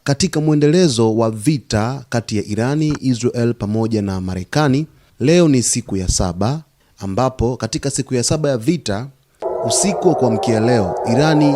Katika mwendelezo wa vita kati ya Irani, Israel pamoja na Marekani, leo ni siku ya 7 ambapo katika siku ya 7 ya vita, usiku wa kuamkia leo, Irani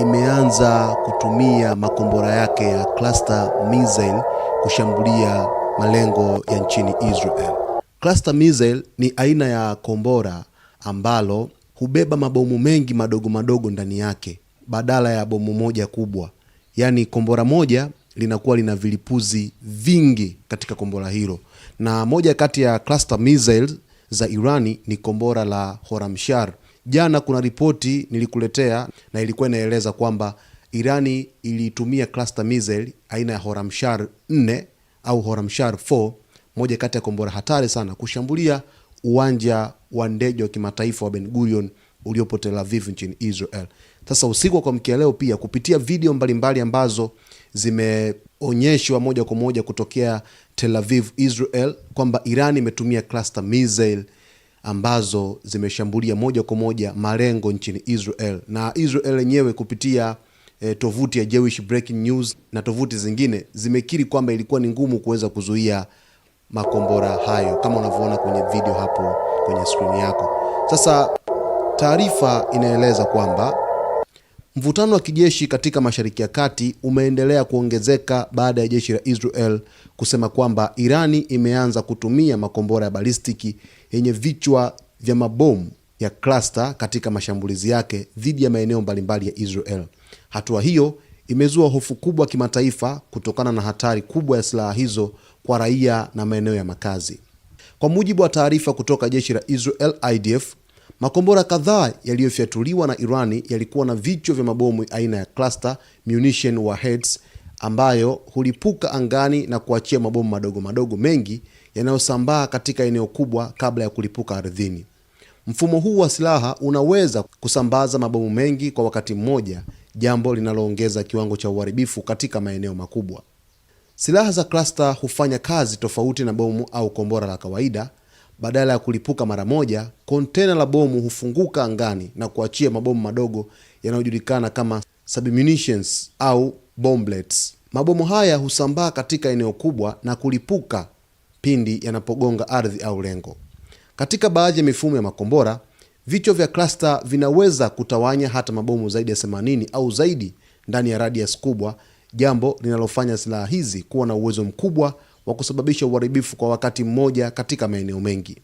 imeanza kutumia makombora yake ya cluster missile kushambulia malengo ya nchini Israel. Cluster missile ni aina ya kombora ambalo hubeba mabomu mengi madogo madogo ndani yake badala ya bomu moja kubwa. Yaani kombora moja linakuwa lina vilipuzi vingi katika kombora hilo. Na moja kati ya cluster missiles za Irani ni kombora la Horamshar. Jana kuna ripoti nilikuletea na ilikuwa inaeleza kwamba Irani ilitumia cluster missile aina ya Horamshar 4 au Horamshar 4, moja kati ya kombora hatari sana, kushambulia uwanja wa ndege wa kimataifa wa Ben Gurion uliopo Tel Aviv nchini Israel. Sasa usiku wa kuamkia leo pia, kupitia video mbalimbali ambazo zimeonyeshwa moja kwa moja kutokea Tel Aviv, Israel, kwamba Irani imetumia cluster missile ambazo zimeshambulia moja kwa moja malengo nchini Israel. Na Israel yenyewe kupitia tovuti ya Jewish Breaking News na tovuti zingine zimekiri kwamba ilikuwa ni ngumu kuweza kuzuia makombora hayo, kama unavyoona kwenye video hapo kwenye screen yako. Sasa taarifa inaeleza kwamba mvutano wa kijeshi katika Mashariki ya Kati umeendelea kuongezeka baada ya jeshi la Israel kusema kwamba Irani imeanza kutumia makombora ya balistiki yenye vichwa vya mabomu ya cluster katika mashambulizi yake dhidi ya maeneo mbalimbali ya Israel. Hatua hiyo imezua hofu kubwa kimataifa kutokana na hatari kubwa ya silaha hizo kwa raia na maeneo ya makazi. Kwa mujibu wa taarifa kutoka jeshi la Israel IDF, makombora kadhaa yaliyofyatuliwa na Irani yalikuwa na vichwa vya mabomu aina ya cluster munition warheads ambayo hulipuka angani na kuachia mabomu madogo madogo mengi yanayosambaa katika eneo kubwa kabla ya kulipuka ardhini. Mfumo huu wa silaha unaweza kusambaza mabomu mengi kwa wakati mmoja, jambo linaloongeza kiwango cha uharibifu katika maeneo makubwa. Silaha za cluster hufanya kazi tofauti na bomu au kombora la kawaida. Badala ya kulipuka mara moja, kontena la bomu hufunguka angani na kuachia mabomu madogo yanayojulikana kama submunitions au bomblets. Mabomu haya husambaa katika eneo kubwa na kulipuka pindi yanapogonga ardhi au lengo. Katika baadhi ya mifumo ya makombora, vichwa vya cluster vinaweza kutawanya hata mabomu zaidi ya 80 au zaidi ndani ya radius kubwa, jambo linalofanya silaha hizi kuwa na uwezo mkubwa wa kusababisha uharibifu kwa wakati mmoja katika maeneo mengi.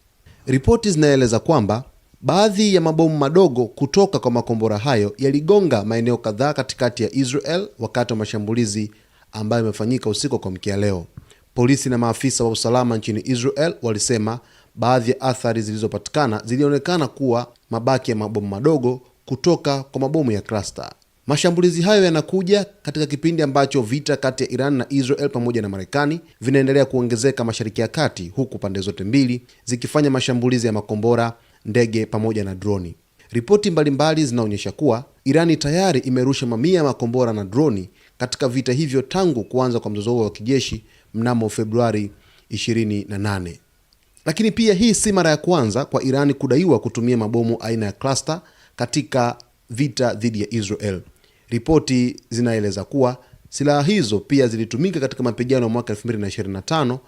Ripoti zinaeleza kwamba baadhi ya mabomu madogo kutoka kwa makombora hayo yaligonga maeneo kadhaa katikati ya Israel wakati wa mashambulizi ambayo yamefanyika usiku kwa mkia leo. Polisi na maafisa wa usalama nchini Israel walisema baadhi ya athari zilizopatikana zilionekana kuwa mabaki ya mabomu madogo kutoka kwa mabomu ya cluster. Mashambulizi hayo yanakuja katika kipindi ambacho vita kati ya Iran na Israel pamoja na Marekani vinaendelea kuongezeka Mashariki ya Kati, huku pande zote mbili zikifanya mashambulizi ya makombora, ndege pamoja na droni. Ripoti mbalimbali zinaonyesha kuwa Irani tayari imerusha mamia ya makombora na droni katika vita hivyo tangu kuanza kwa mzozo wa kijeshi mnamo Februari 28. Lakini pia hii si mara ya kwanza kwa Irani kudaiwa kutumia mabomu aina ya cluster katika vita dhidi ya Israel. Ripoti zinaeleza kuwa silaha hizo pia zilitumika katika mapigano ya mwaka 2025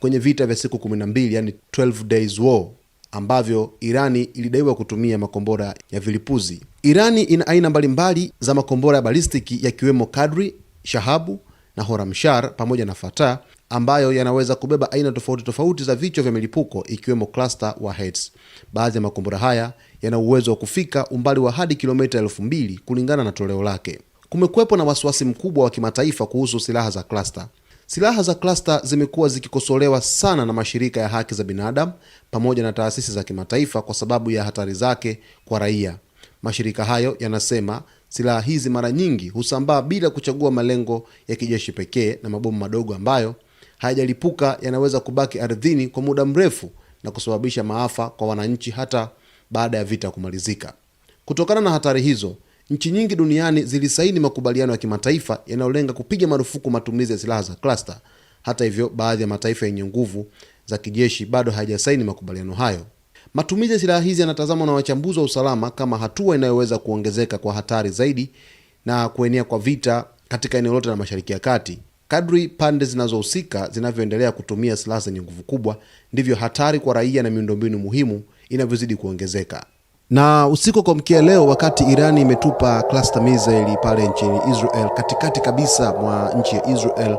kwenye vita vya siku 12, yani 12 days war, ambavyo Irani ilidaiwa kutumia makombora ya vilipuzi. Irani ina aina mbalimbali za makombora ya balistiki yakiwemo Kadri, Shahabu na Horamshar pamoja na Fatah, ambayo yanaweza kubeba aina tofauti tofauti za vichwa vya milipuko ikiwemo cluster warheads. Baadhi ya makombora haya yana uwezo wa kufika umbali wa hadi kilomita 2000 kulingana na toleo lake. Kumekuwepo na wasiwasi mkubwa wa kimataifa kuhusu silaha za cluster. Silaha za cluster zimekuwa zikikosolewa sana na mashirika ya haki za binadamu pamoja na taasisi za kimataifa kwa sababu ya hatari zake kwa raia. Mashirika hayo yanasema silaha hizi mara nyingi husambaa bila kuchagua malengo ya kijeshi pekee, na mabomu madogo ambayo hayajalipuka yanaweza kubaki ardhini kwa muda mrefu na kusababisha maafa kwa wananchi hata baada ya vita kumalizika. Kutokana na hatari hizo, nchi nyingi duniani zilisaini makubaliano ya kimataifa yanayolenga kupiga marufuku matumizi ya silaha za cluster. Hata hivyo, baadhi ya mataifa yenye nguvu za kijeshi bado hayajasaini makubaliano hayo. Matumizi ya silaha hizi yanatazamwa na wachambuzi wa usalama kama hatua inayoweza kuongezeka kwa hatari zaidi na kuenea kwa vita katika eneo lote la Mashariki ya Kati. Kadri pande zinazohusika zinavyoendelea kutumia silaha zenye nguvu kubwa, ndivyo hatari kwa raia na miundombinu muhimu inavyozidi kuongezeka. Na usiku kwa mkia leo, wakati Irani imetupa cluster missile pale nchini Israel, katikati kabisa mwa nchi ya Israel,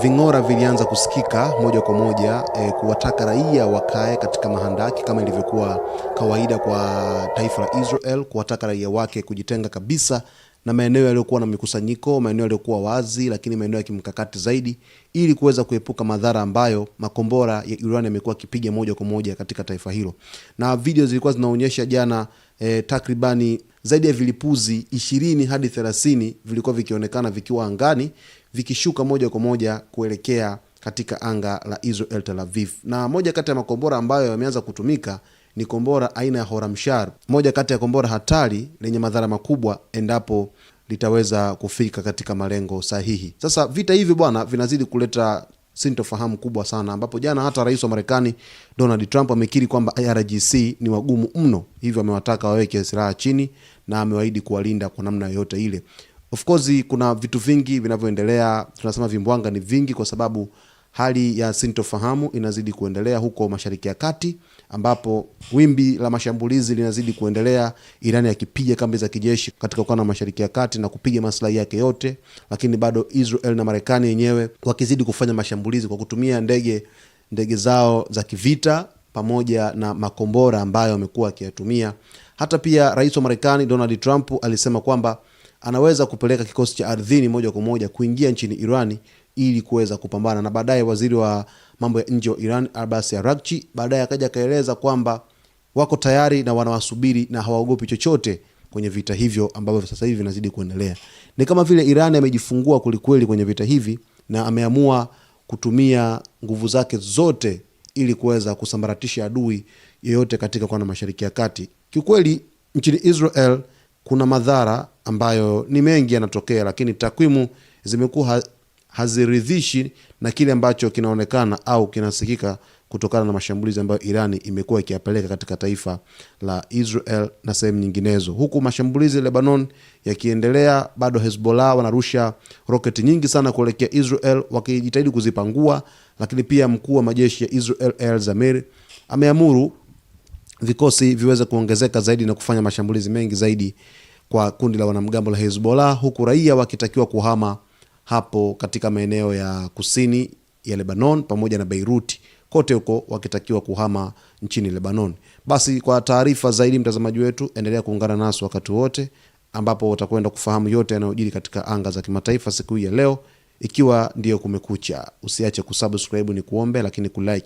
ving'ora vilianza kusikika moja kwa moja kuwataka raia wakae katika mahandaki kama ilivyokuwa kawaida kwa taifa la Israel, kuwataka raia wake kujitenga kabisa na maeneo yaliyokuwa na mikusanyiko, maeneo yaliyokuwa wazi, lakini maeneo ya kimkakati zaidi, ili kuweza kuepuka madhara ambayo makombora ya Iran yamekuwa kipiga moja kwa moja katika taifa hilo. Na video zilikuwa zinaonyesha jana takribani zaidi ya vilipuzi 20 hadi 30 vilikuwa vikionekana vikiwa angani, vikishuka moja kwa moja kuelekea katika anga la Israel Tel Aviv. Na moja kati ya makombora ambayo yameanza kutumika ni kombora aina ya Horamshar, moja kati ya kombora hatari lenye madhara makubwa endapo litaweza kufika katika malengo sahihi. Sasa vita hivi bwana vinazidi kuleta sintofahamu kubwa sana, ambapo jana hata rais wa Marekani Donald Trump amekiri kwamba IRGC ni wagumu mno, hivyo amewataka waweke silaha chini na amewaahidi kuwalinda kwa namna yoyote ile. Of course kuna vitu vingi vinavyoendelea, tunasema vimbwanga ni vingi kwa sababu hali ya sintofahamu inazidi kuendelea huko Mashariki ya Kati, ambapo wimbi la mashambulizi linazidi kuendelea, Irani akipiga kambi za kijeshi katika ukanda wa Mashariki ya Kati na kupiga maslahi yake yote, lakini bado Israel na Marekani yenyewe wakizidi kufanya mashambulizi kwa kutumia ndege zao za kivita pamoja na makombora ambayo wamekuwa wakiyatumia. Hata pia rais wa Marekani Donald Trump alisema kwamba anaweza kupeleka kikosi cha ardhini moja kwa moja kuingia nchini Irani ili kuweza kupambana. Na baadaye waziri wa mambo ya nje wa Iran Abbas Araghchi baadaye akaja kaeleza kwamba wako tayari na wanawasubiri na hawaogopi chochote kwenye vita hivyo ambavyo sasa hivi vinazidi kuendelea. Ni kama vile Iran amejifungua kulikweli kwenye vita hivi na ameamua kutumia nguvu zake zote ili kuweza kusambaratisha adui yeyote katika ukanda wa Mashariki ya Kati. Kiukweli nchini Israel kuna madhara ambayo ni mengi yanatokea, lakini takwimu zimekuwa haziridhishi na kile ambacho kinaonekana au kinasikika kutokana na mashambulizi ambayo Irani imekuwa ikiyapeleka katika taifa la Israel na sehemu nyinginezo. Huku mashambulizi ya Lebanon yakiendelea, bado Hezbollah wanarusha roketi nyingi sana kuelekea Israel wakijitahidi kuzipangua, lakini pia mkuu wa majeshi ya Israel El Zamir ameamuru vikosi viweze kuongezeka zaidi na kufanya mashambulizi mengi zaidi kwa kundi la wanamgambo la Hezbollah, huku raia wakitakiwa kuhama hapo katika maeneo ya kusini ya Lebanon pamoja na Beirut, kote huko wakitakiwa kuhama nchini Lebanon. Basi kwa taarifa zaidi, mtazamaji wetu, endelea kuungana nasi wakati wote, ambapo utakwenda kufahamu yote yanayojiri katika anga za kimataifa siku hii ya leo, ikiwa ndiyo kumekucha. Usiache kusubscribe ni kuombe, lakini kulike